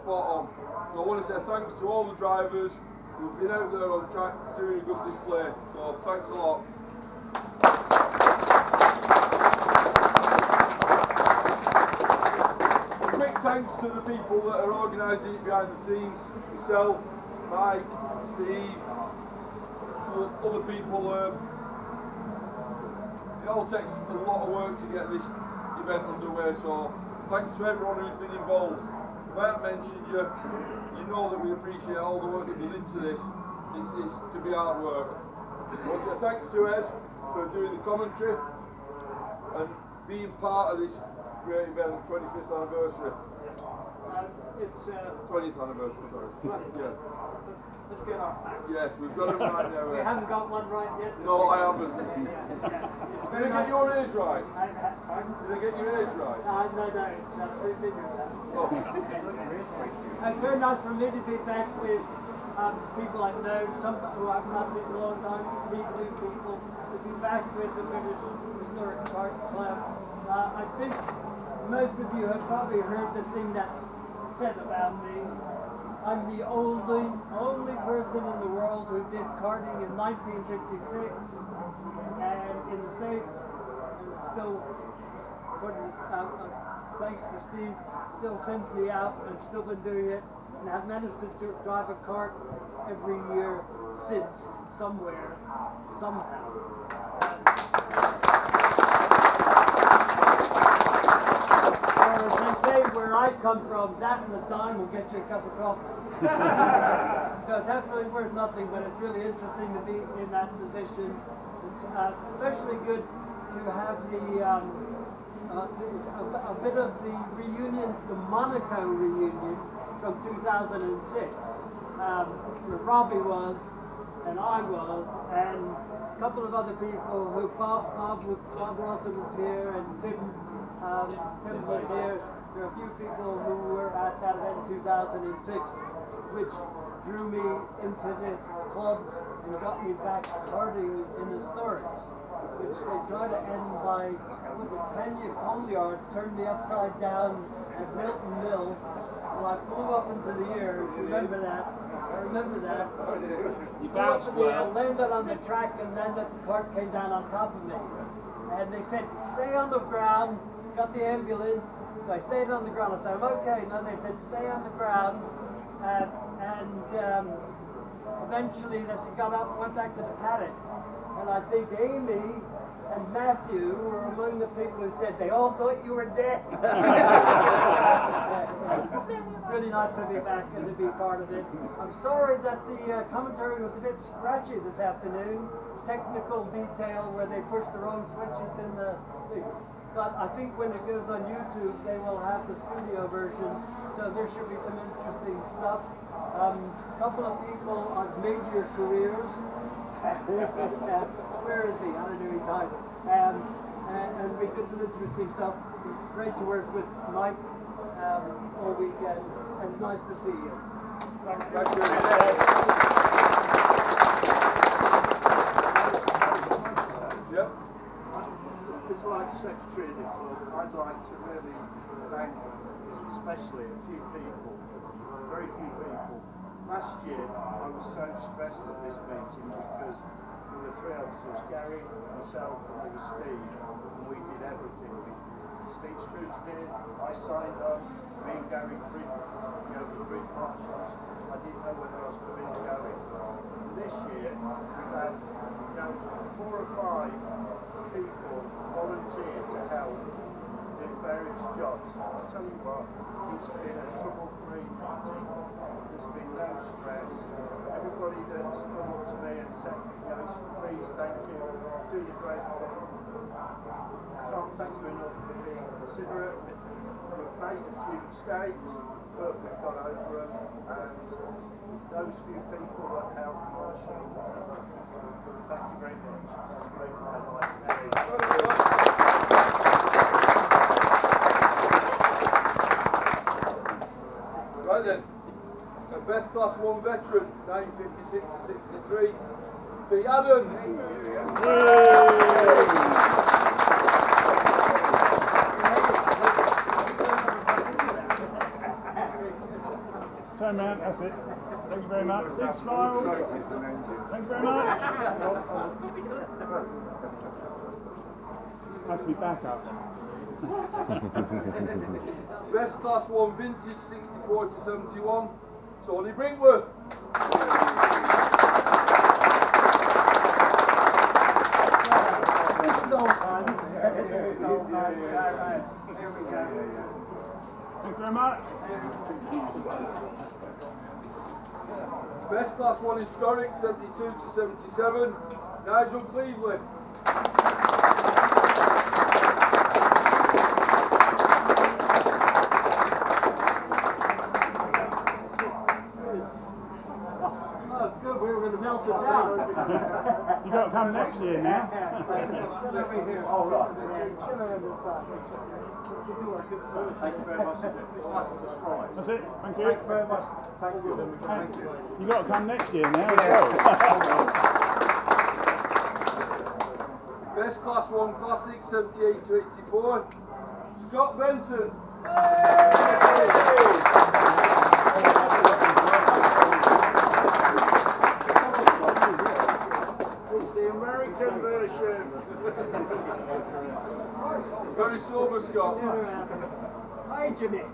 spot on. So I want to say thanks to all the drivers who've been out there on track doing a good display. So thanks a lot. Big thanks to the people that are organising it behind the scenes. Myself, Mike, Steve, other people. It all takes a lot of work to get this event underway, so thanks to everyone who's been involved. If I haven't mentioned you, you know that we appreciate all the work that goes into this. It's to be hard work. I want to say thanks to Ed for doing the commentary and being part of this great event, 25th anniversary. It's 20th anniversary, sorry. 20th. Yeah. Let's get our facts. Yes, we've got it right now. We haven't got one right yet. No, I haven't. It's Did I get your age right? Pardon? Did I get your age right? No, it's 3 fingers now. Oh. It's very nice for me to be back with people I've known, some who I've not seen in a long time, meet new people, to be back with the British Historic Kart Club. I think most of you have probably heard the thing that's said about me. I'm the only person in the world who did karting in 1956, and in the States, and still, thanks to Steve, still sends me out, and still been doing it, and have managed to drive a kart every year since, somewhere, somehow. As they say, where I come from, that and a dime will get you a cup of coffee. So it's absolutely worth nothing, but it's really interesting to be in that position. It's especially good to have a bit of the reunion, the Monaco reunion from 2006, where Robbie was, and I was, and a couple of other people who Bob Rawson was here, and Tim was here. There are a few people who were at that event in 2006, which drew me into this club and got me back karting in the Sturts, which they tried to end by, was it Thankyou coal yard, turned me upside down at Milton Mill. Well, I flew up into the air, remember that? I remember that. You Flew up bounced in the air, well. landed on the track, and then the cart came down on top of me. And they said, stay on the ground, got the ambulance. So I stayed on the ground. I said, I'm okay. No, they said, stay on the ground. Eventually, they said, got up, went back to the paddock. And I think Amy and Matthew were among the people who said they all thought you were dead. Really nice to be back and to be part of it. I'm sorry that the commentary was a bit scratchy this afternoon. Technical detail where they pushed the wrong switches in the thing. But I think when it goes on YouTube, they will have the studio version. So there should be some interesting stuff. A couple of people on major careers. Where is he? I don't know his height. And we did some interesting stuff. It's great to work with Mike all weekend, and nice to see you. Thank you. Yep. As like secretary of the club, I'd like to really thank especially a few people, very few people. Last year I was so stressed at this meeting because there were three of us, there was Gary, myself and there was Steve, and we did everything. Steve scrutineered, I signed up, me and Gary the group marshals. I didn't know whether I was coming or going. And this year we've had 4 or 5 people volunteer to help do various jobs. I'll tell you what, it's been a trouble-free meeting. There's been no stress. Everybody that's come up to me and said, please, thank you, doing a great thing. Can't thank you enough for being considerate. We've made a few mistakes, but we've got over them, and those few people that helped Marshall, thank you very much. That's made my life very Right then, a best class 1 veteran, 1956 to 63, Pete Adams. Turn round, that's it. Thank you very much. Big smile. Thank you very much. Has to be back up. Best class 1 vintage, 64 to 71, Tony Brinkworth. Thank you very much. Best class 1 historic, 72 to 77, Nigel Cleveland. You got to come next year now. All right. Thank you very much. That's it. Thank you. Thank you very much. Thank you. Thank you. You got to come next year now as well. Best class 1 classic, 78 to 84, Scott Benton. It's the American version. Very sober, Scott. Hi, Jimmy.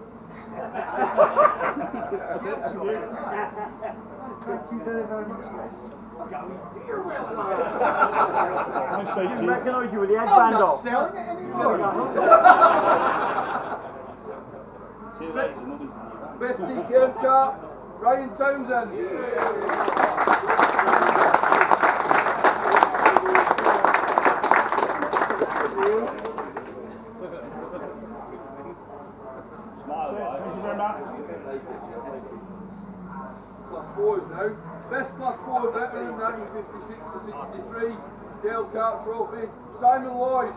Thank you very, very much, guys. Nice to meet you. Recognise you with the headband off. Selling it anymore. Best TKM Kart, Ryan Townsend. Thank you very much. Class 4s now. Best class 4 veteran, 1956 to 63, Dale Kart Trophy, Simon Lloyd.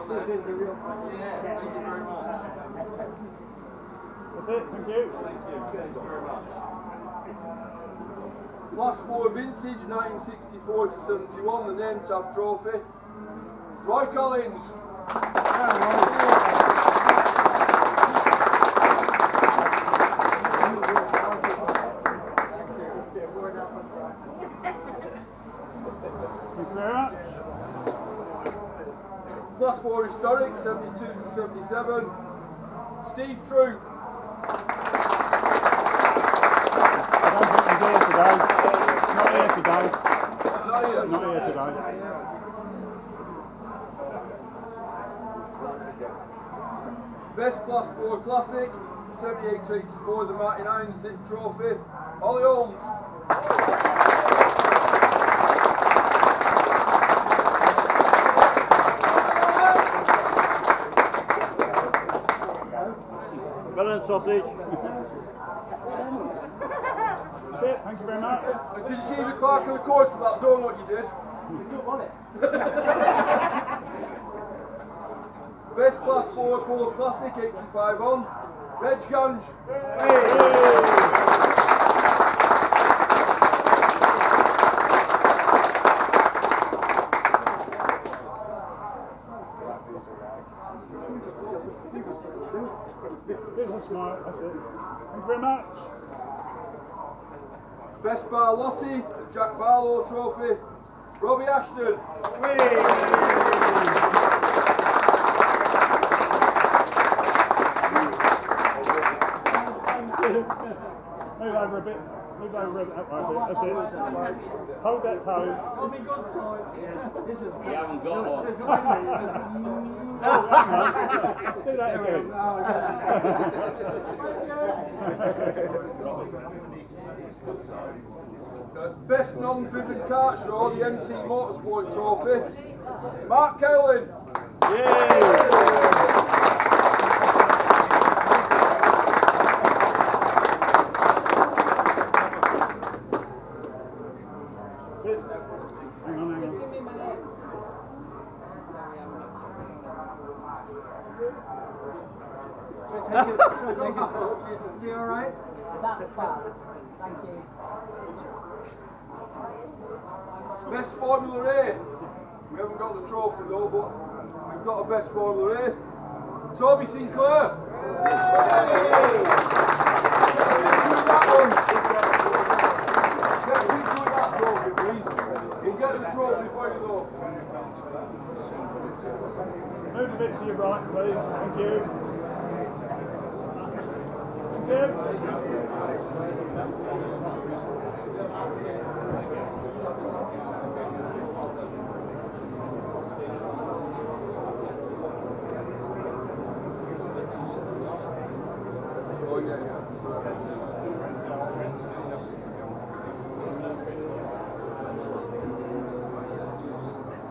This is a real fun. Thank you very That's it, thank you. Class 4 Vintage 1964 to 71, the name tab trophy. Roy Collins. Thank you very much. Class 4 Historic 72 to 77, Steve Troop. I don't think he's here today. Not here today. Not here. Not here today. Best Class 4 Classic 78 to 84, the Martin Hines Zip Trophy, Ollie Holmes. Brilliant sausage. That's it, thank you very much. And did you see the clerk of the course for that donut you did? Best Class 4 Poles Classic 85 on, Reg Ganj. Give us a smile, that's it. Thank you very much. Best Barlotti, Jack Barlow Trophy, Robbie Ashton. Move over a bit. Move over a bit. That's it. Hold that pose. You haven't got one. Do that again. Best non-driven kart show, the MT Motorsport Trophy, Mark Cowlin. Hang on. You alright? That's fab. Thank you. Best Formula A. We haven't got the trophy though, but we've got a best Formula A. Toby Sinclair. That one. Get picture with that trophy, please. We'll get the trophy for you though. Move a bit to your right, please. Thank you. Thank you.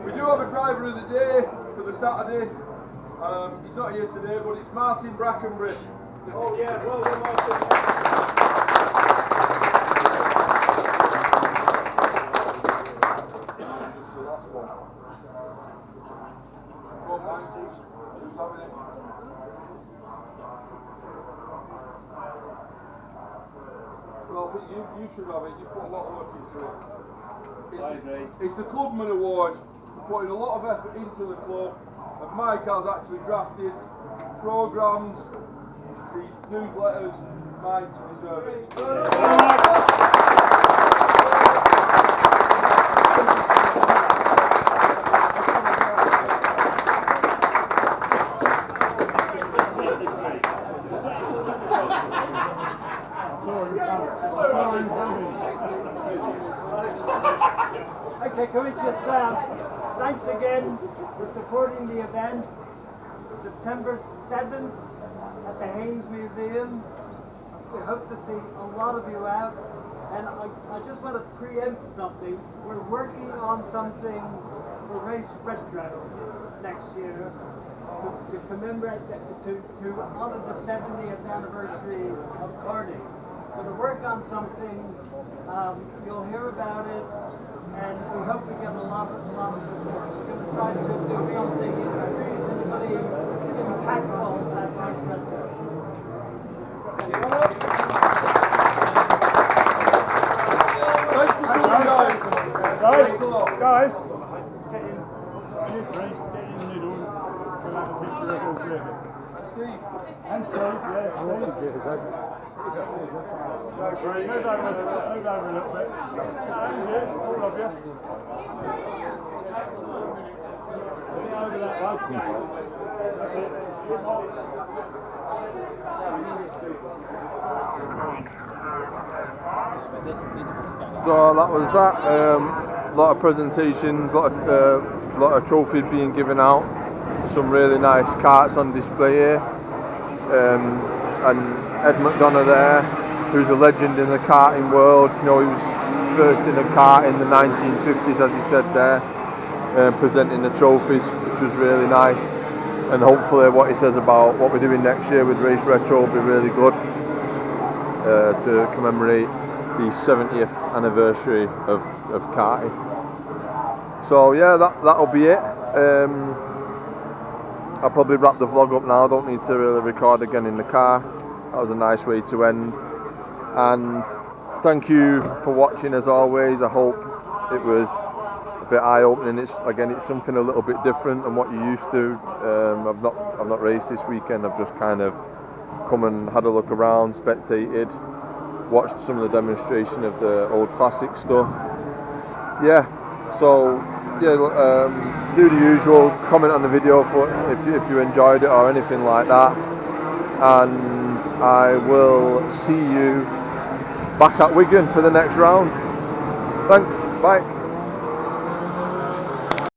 We do have a driver of the day for the Saturday. He's not here today, but it's Martin Brackenbury. Oh yeah, well done, Martin. Just the last one. Go on, Martin. Who's having it? Well, I think you should have it. You put a lot of work into it. It's the Clubman Award. We're putting a lot of effort into the club, and Mike has actually drafted programmes, the newsletters. Mike, you deserve it. Okay, can we just thanks again for supporting the event. September 7th at the Haynes Museum. We hope to see a lot of you out. And I just want to preempt something. We're working on something for Race Retro next year to commemorate, to honor the 70th anniversary of karting. We're going to work on something. You'll hear about it. And we hope we get a lot of support. We're going to try to do something reasonably impactful at Race Retro. Thanks for coming, guys. Thanks a lot. Guys, get in. You three, get in the middle. We'll have a picture of all three of you. Steve. And Steve, yeah, Steve. Move over a little bit. And you, all of you. Over that way. That's it. So that was that. A lot of presentations, lot of trophies being given out. Some really nice karts on display here. And Ed McDonough there, who's a legend in the karting world. You know, he was first in a kart in the 1950s, as he said there, presenting the trophies, which was really nice. And hopefully what he says about what we're doing next year with Race Retro will be really good to commemorate the 70th anniversary of karting. So yeah, that'll be it. I'll probably wrap the vlog up now. I don't need to really record again in the car. That was a nice way to end. And thank you for watching as always. I hope it was a bit eye-opening. It's something a little bit different than what you're used to. I've not raced this weekend. I've just kind of come and had a look around, spectated, watched some of the demonstration of the old classic stuff. Yeah, so yeah, do the usual, comment on the video if you enjoyed it or anything like that, and I will see you back at Wigan for the next round. Thanks, bye.